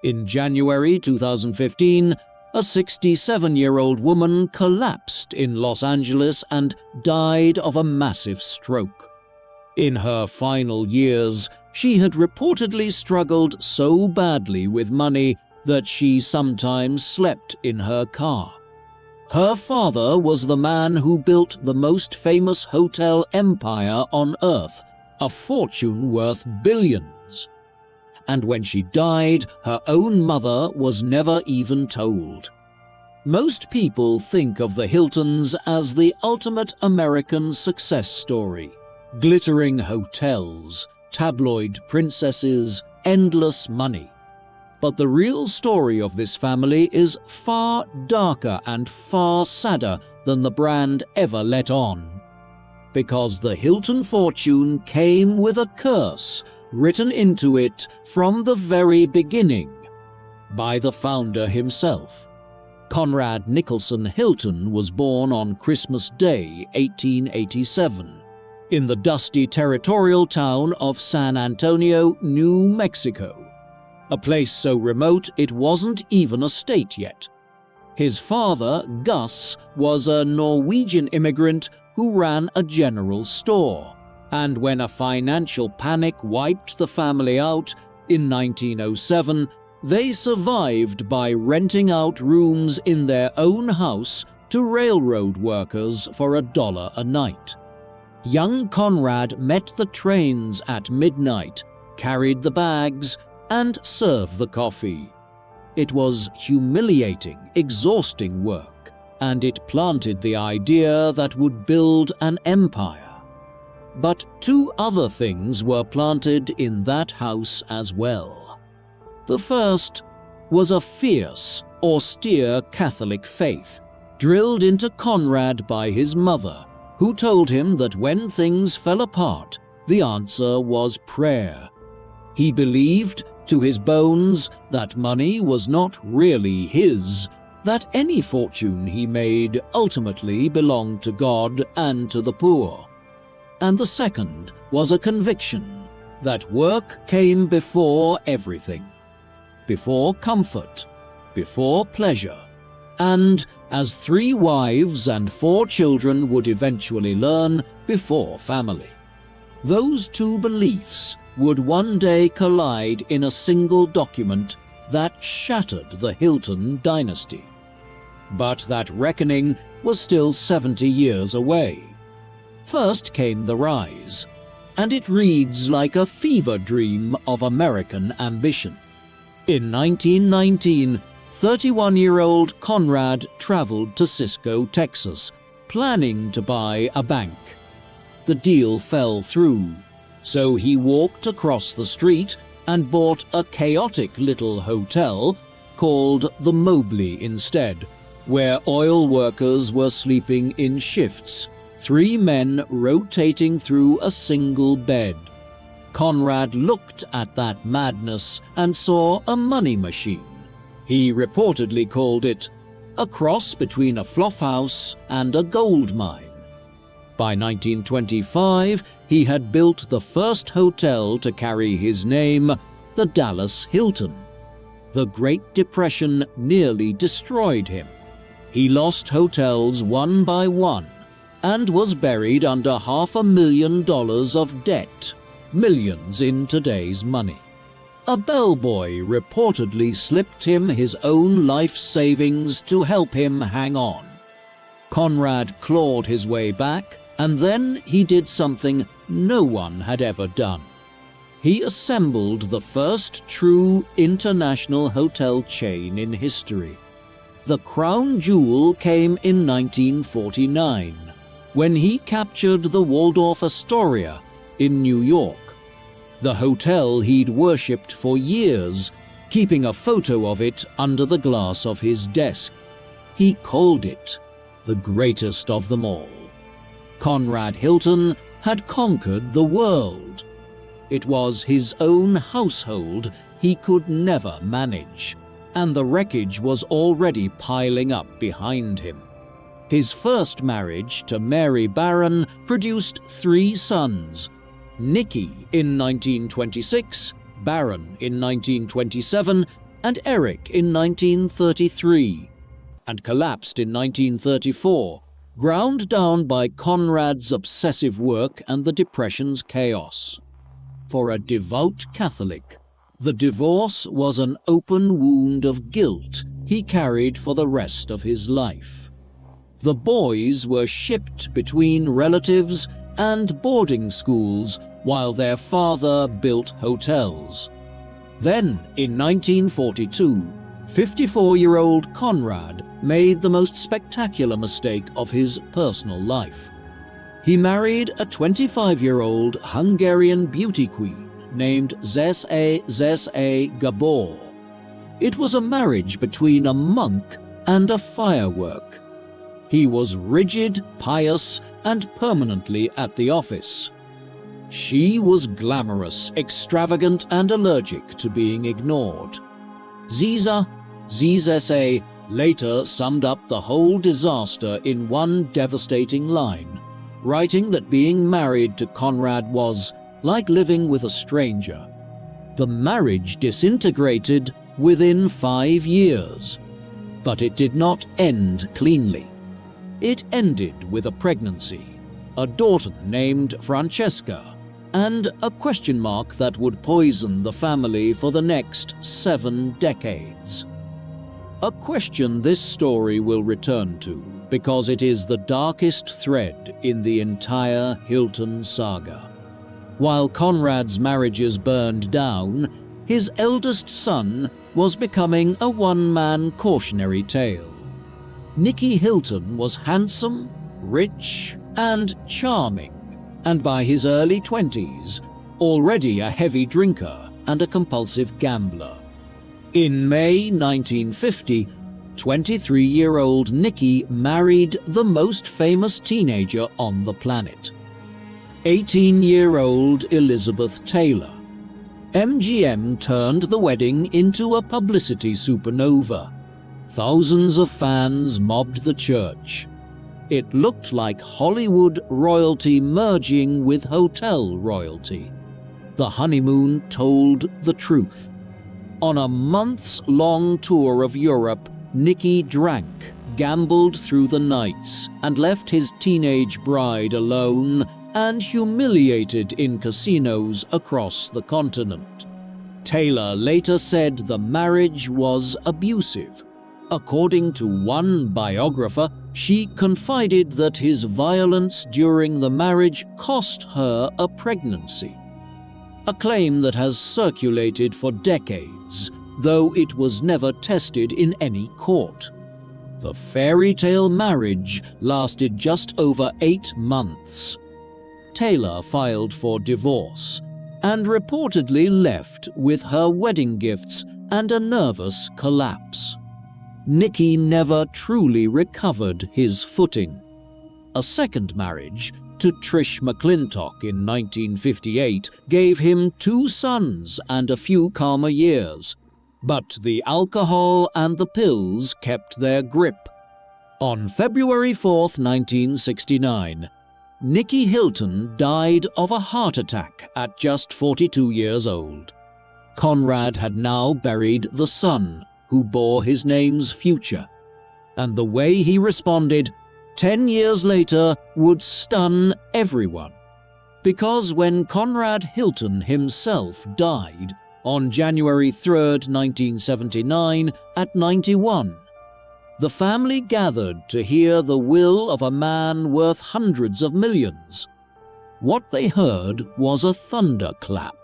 In January 2015, a 67-year-old woman collapsed in Los Angeles and died of a massive stroke. In her final years, she had reportedly struggled so badly with money that she sometimes slept in her car. Her father was the man who built the most famous hotel empire on Earth, a fortune worth billions. And when she died, her own mother was never even told. Most people think of the Hiltons as the ultimate American success story. Glittering hotels, tabloid princesses, endless money. But the real story of this family is far darker and far sadder than the brand ever let on. Because the Hilton fortune came with a curse written into it from the very beginning by the founder himself. Conrad Nicholson Hilton was born on Christmas Day, 1887, in the dusty territorial town of San Antonio, New Mexico, a place so remote it wasn't even a state yet. His father, Gus, was a Norwegian immigrant who ran a general store, and when a financial panic wiped the family out in 1907, they survived by renting out rooms in their own house to railroad workers for $1 a night. Young Conrad met the trains at midnight, carried the bags, and served the coffee. It was humiliating, exhausting work, and it planted the idea that would build an empire. But two other things were planted in that house as well. The first was a fierce, austere Catholic faith, drilled into Conrad by his mother, who told him that when things fell apart, the answer was prayer. He believed to his bones that money was not really his, that any fortune he made ultimately belonged to God and to the poor. And the second was a conviction that work came before everything, before comfort, before pleasure, and, as 3 wives and 4 children would eventually learn, before family. Those two beliefs would one day collide in a single document that shattered the Hilton dynasty. But that reckoning was still 70 years away. First came the rise, and it reads like a fever dream of American ambition. In 1919, 31-year-old Conrad traveled to Cisco, Texas, planning to buy a bank. The deal fell through, so he walked across the street and bought a chaotic little hotel called the Mobley instead, where oil workers were sleeping in shifts, 3 men rotating through a single bed. Conrad looked at that madness and saw a money machine. He reportedly called it a cross between a flophouse and a gold mine. By 1925, he had built the first hotel to carry his name, the Dallas Hilton. The Great Depression nearly destroyed him. He lost hotels one by one and was buried under $500,000 of debt, millions in today's money. A bellboy reportedly slipped him his own life savings to help him hang on. Conrad clawed his way back, and then he did something no one had ever done. He assembled the first true international hotel chain in history. The crown jewel came in 1949, when he captured the Waldorf Astoria in New York. The hotel he'd worshipped for years, keeping a photo of it under the glass of his desk. He called it the greatest of them all. Conrad Hilton had conquered the world. It was his own household he could never manage, and the wreckage was already piling up behind him. His first marriage to Mary Barron produced 3 sons, Nicky in 1926, Barron in 1927, and Eric in 1933, and collapsed in 1934, ground down by Conrad's obsessive work and the Depression's chaos. For a devout Catholic, the divorce was an open wound of guilt he carried for the rest of his life. The boys were shipped between relatives and boarding schools while their father built hotels. Then, in 1942, 54-year-old Conrad made the most spectacular mistake of his personal life. He married a 25-year-old Hungarian beauty queen named Zsé Gabor. It was a marriage between a monk and a firework. He was rigid, pious, and permanently at the office. She was glamorous, extravagant, and allergic to being ignored. Zsé later summed up the whole disaster in one devastating line, writing that being married to Conrad was like living with a stranger. The marriage disintegrated within 5 years, but it did not end cleanly. It ended with a pregnancy, a daughter named Francesca, and a question mark that would poison the family for the next 7 decades. A question this story will return to because it is the darkest thread in the entire Hilton saga. While Conrad's marriages burned down, his eldest son was becoming a one-man cautionary tale. Nicky Hilton was handsome, rich, and charming, and by his early 20s, already a heavy drinker and a compulsive gambler. In May 1950, 23-year-old Nicky married the most famous teenager on the planet, 18-year-old Elizabeth Taylor. MGM turned the wedding into a publicity supernova. Thousands of fans mobbed the church. It looked like Hollywood royalty merging with hotel royalty. The honeymoon told the truth. On a months-long tour of Europe, Nicky drank, gambled through the nights, and left his teenage bride alone and humiliated in casinos across the continent. Taylor later said the marriage was abusive. According to one biographer, she confided that his violence during the marriage cost her a pregnancy. A claim that has circulated for decades, though it was never tested in any court. The fairy tale marriage lasted just over 8 months. Taylor filed for divorce and reportedly left with her wedding gifts and a nervous collapse. Nicky never truly recovered his footing. A second marriage to Trish McClintock in 1958 gave him 2 sons and a few calmer years, but the alcohol and the pills kept their grip. On February 4, 1969, Nicky Hilton died of a heart attack at just 42 years old. Conrad had now buried the son who bore his name's future, and the way he responded 10 years later would stun everyone. Because when Conrad Hilton himself died on January 3, 1979, at 91, the family gathered to hear the will of a man worth hundreds of millions. What they heard was a thunderclap.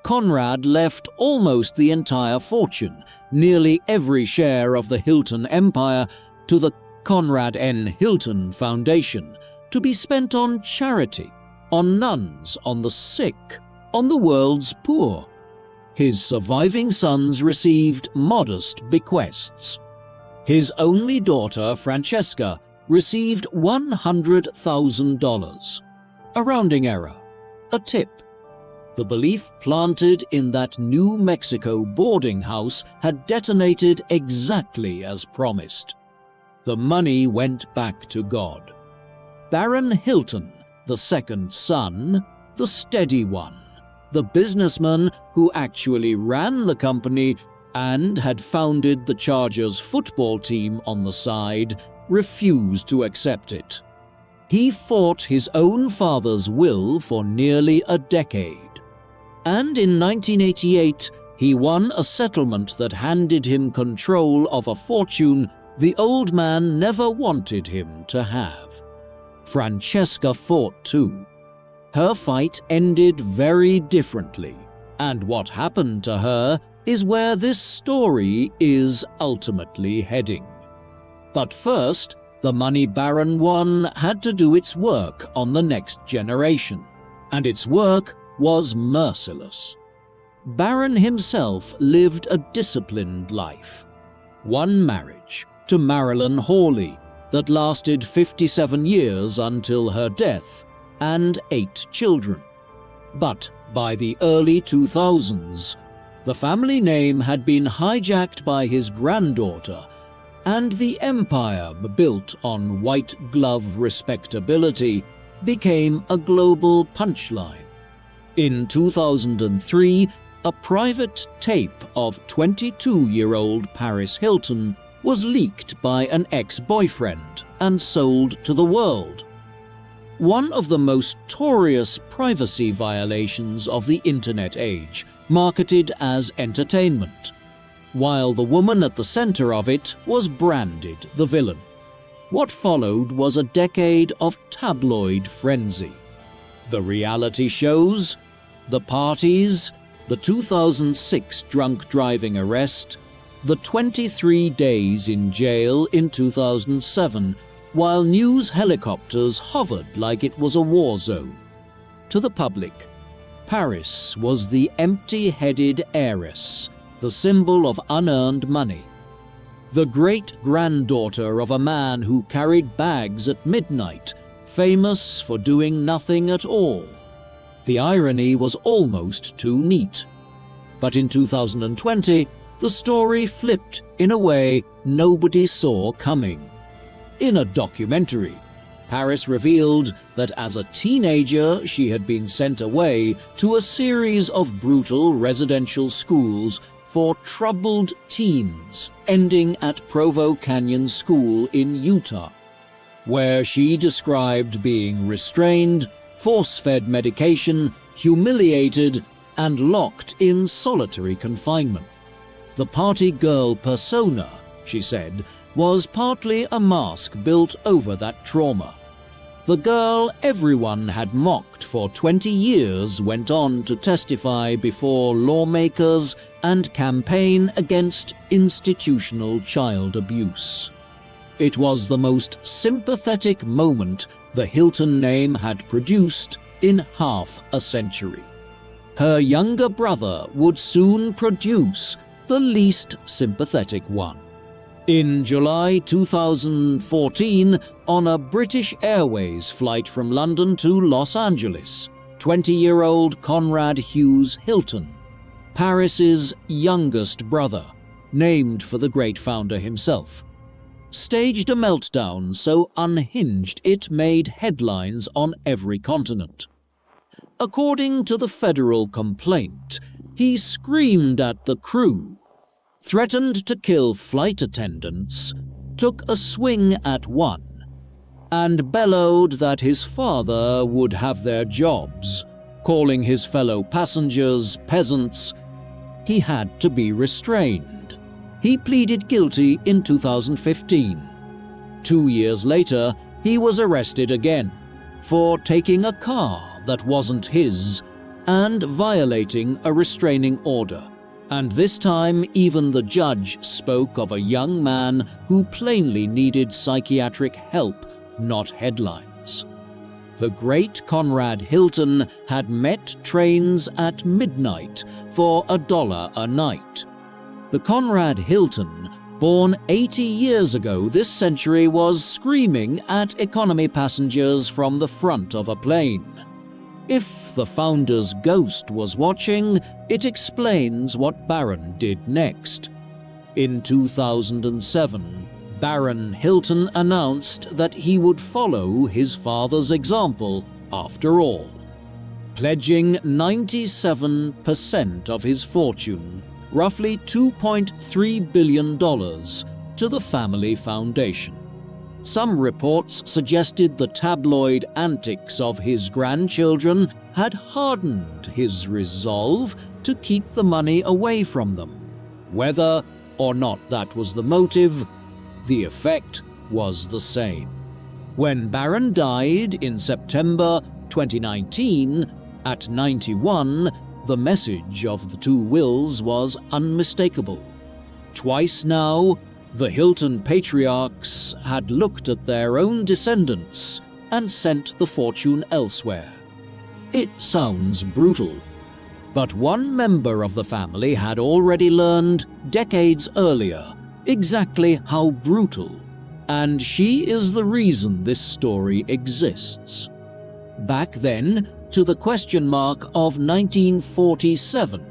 Conrad left almost the entire fortune, nearly every share of the Hilton empire, to the Conrad N. Hilton Foundation, to be spent on charity, on nuns, on the sick, on the world's poor. His surviving sons received modest bequests. His only daughter, Francesca, received $100,000. A rounding error, a tip. The belief planted in that New Mexico boarding house had detonated exactly as promised. The money went back to God. Baron Hilton, the second son, the steady one, the businessman who actually ran the company and had founded the Chargers football team on the side, refused to accept it. He fought his own father's will for nearly a decade, and in 1988 he won a settlement that handed him control of a fortune the old man never wanted him to have. Francesca fought too. Her fight ended very differently, and what happened to her is where this story is ultimately heading. But first, the money Baron won had to do its work on the next generation, and its work was merciless. Baron himself lived a disciplined life. One marriage to Marilyn Hawley that lasted 57 years until her death, and 8 children. But by the early 2000s, the family name had been hijacked by his granddaughter, and the empire built on white glove respectability became a global punchline. In 2003, a private tape of 22-year-old Paris Hilton was leaked by an ex-boyfriend and sold to the world. One of the most notorious privacy violations of the internet age, marketed as entertainment, while the woman at the center of it was branded the villain. What followed was a decade of tabloid frenzy. The reality shows, the parties, the 2006 drunk driving arrest, the 23 days in jail in 2007, while news helicopters hovered like it was a war zone. To the public, Paris was the empty-headed heiress, the symbol of unearned money. The great-granddaughter of a man who carried bags at midnight, famous for doing nothing at all. The irony was almost too neat. But in 2020, the story flipped in a way nobody saw coming. In a documentary, Paris revealed that as a teenager she had been sent away to a series of brutal residential schools for troubled teens, ending at Provo Canyon School in Utah, where she described being restrained, force-fed medication, humiliated, and locked in solitary confinement. The party girl persona, she said, was partly a mask built over that trauma. The girl everyone had mocked for 20 years went on to testify before lawmakers and campaign against institutional child abuse. It was the most sympathetic moment the Hilton name had produced in half a century. Her younger brother would soon produce the least sympathetic one. In July 2014, on a British Airways flight from London to Los Angeles, 20-year-old Conrad Hughes Hilton, Paris's youngest brother, named for the great founder himself, staged a meltdown so unhinged it made headlines on every continent. According to the federal complaint, he screamed at the crew, threatened to kill flight attendants, took a swing at one, and bellowed that his father would have their jobs, calling his fellow passengers peasants. He had to be restrained. He pleaded guilty in 2015. 2 years later, he was arrested again for taking a car that wasn't his and violating a restraining order. And this time, even the judge spoke of a young man who plainly needed psychiatric help, not headlines. The great Conrad Hilton had met trains at midnight for $1 a night. The Conrad Hilton, born 80 years ago this century, was screaming at economy passengers from the front of a plane. If the founder's ghost was watching, it explains what Baron did next. In 2007, Baron Hilton announced that he would follow his father's example after all, pledging 97% of his fortune roughly $2.3 billion to the family foundation. Some reports suggested the tabloid antics of his grandchildren had hardened his resolve to keep the money away from them. Whether or not that was the motive, the effect was the same. When Barron died in September 2019, at 91, the message of the two wills was unmistakable. Twice now, the Hilton patriarchs had looked at their own descendants and sent the fortune elsewhere. It sounds brutal, but one member of the family had already learned decades earlier exactly how brutal, and she is the reason this story exists. Back then, to the question mark of 1947,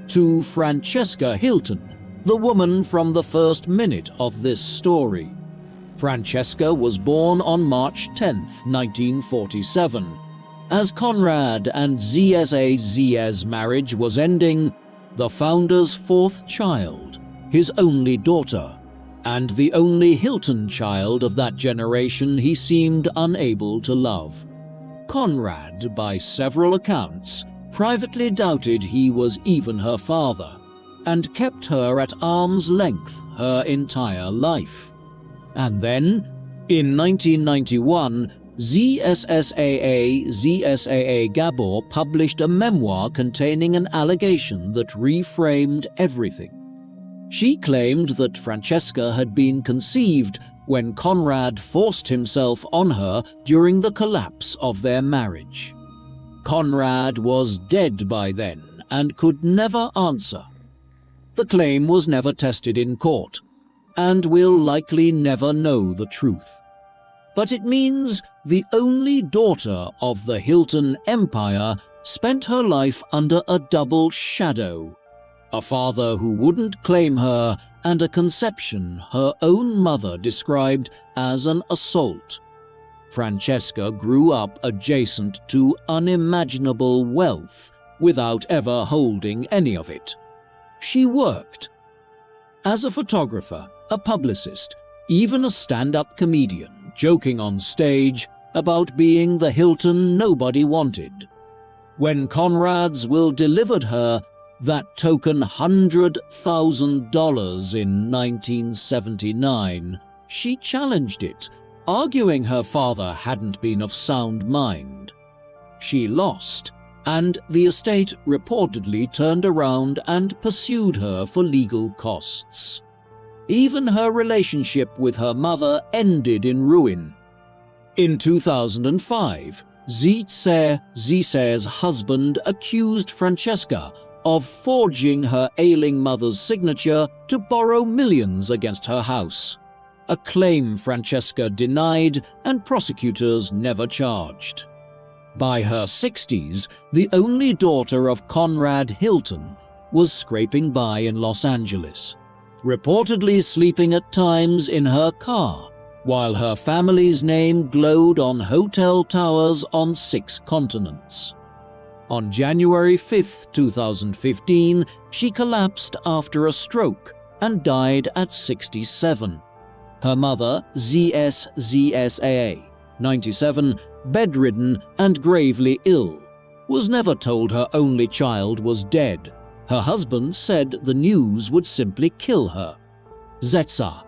to Francesca Hilton, the woman from the first minute of this story. Francesca was born on March 10, 1947. As Conrad and Zia's marriage was ending, the founder's fourth child, his only daughter, and the only Hilton child of that generation he seemed unable to love. Conrad, by several accounts, privately doubted he was even her father, and kept her at arm's length her entire life. And then, in 1991, ZSAA Gabor published a memoir containing an allegation that reframed everything. She claimed that Francesca had been conceived when Conrad forced himself on her during the collapse of their marriage. Conrad was dead by then and could never answer. The claim was never tested in court, and we'll likely never know the truth. But it means the only daughter of the Hilton empire spent her life under a double shadow: a father who wouldn't claim her, and a conception her own mother described as an assault. Francesca grew up adjacent to unimaginable wealth without ever holding any of it. She worked as a photographer, a publicist, even a stand-up comedian, joking on stage about being the Hilton nobody wanted. When Conrad's will delivered her that token $100,000 in 1979, she challenged it, arguing her father hadn't been of sound mind. She lost, and the estate reportedly turned around and pursued her for legal costs. Even her relationship with her mother ended in ruin. In 2005, Zise's husband accused Francesca of forging her ailing mother's signature to borrow millions against her house, a claim Francesca denied and prosecutors never charged. By her 60s, the only daughter of Conrad Hilton was scraping by in Los Angeles, reportedly sleeping at times in her car, while her family's name glowed on hotel towers on 6 continents. On January 5, 2015, she collapsed after a stroke and died at 67. Her mother, ZSAA, 97, bedridden and gravely ill, was never told her only child was dead. Her husband said the news would simply kill her. Zetsa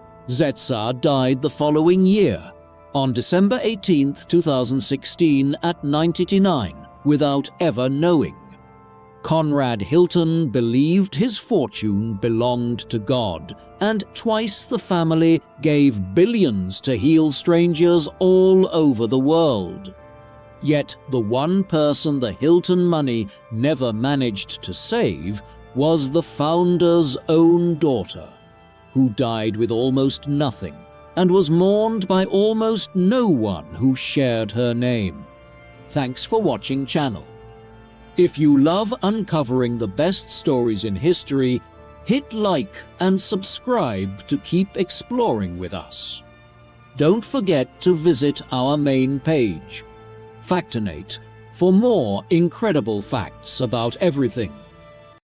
died the following year, on December 18, 2016 at 99, without ever knowing. Conrad Hilton believed his fortune belonged to God, and twice the family gave billions to heal strangers all over the world. Yet the one person the Hilton money never managed to save was the founder's own daughter, who died with almost nothing and was mourned by almost no one who shared her name. Thanks for watching channel. If you love uncovering the best stories in history, hit like and subscribe to keep exploring with us. Don't forget to visit our main page, Factinate, for more incredible facts about everything.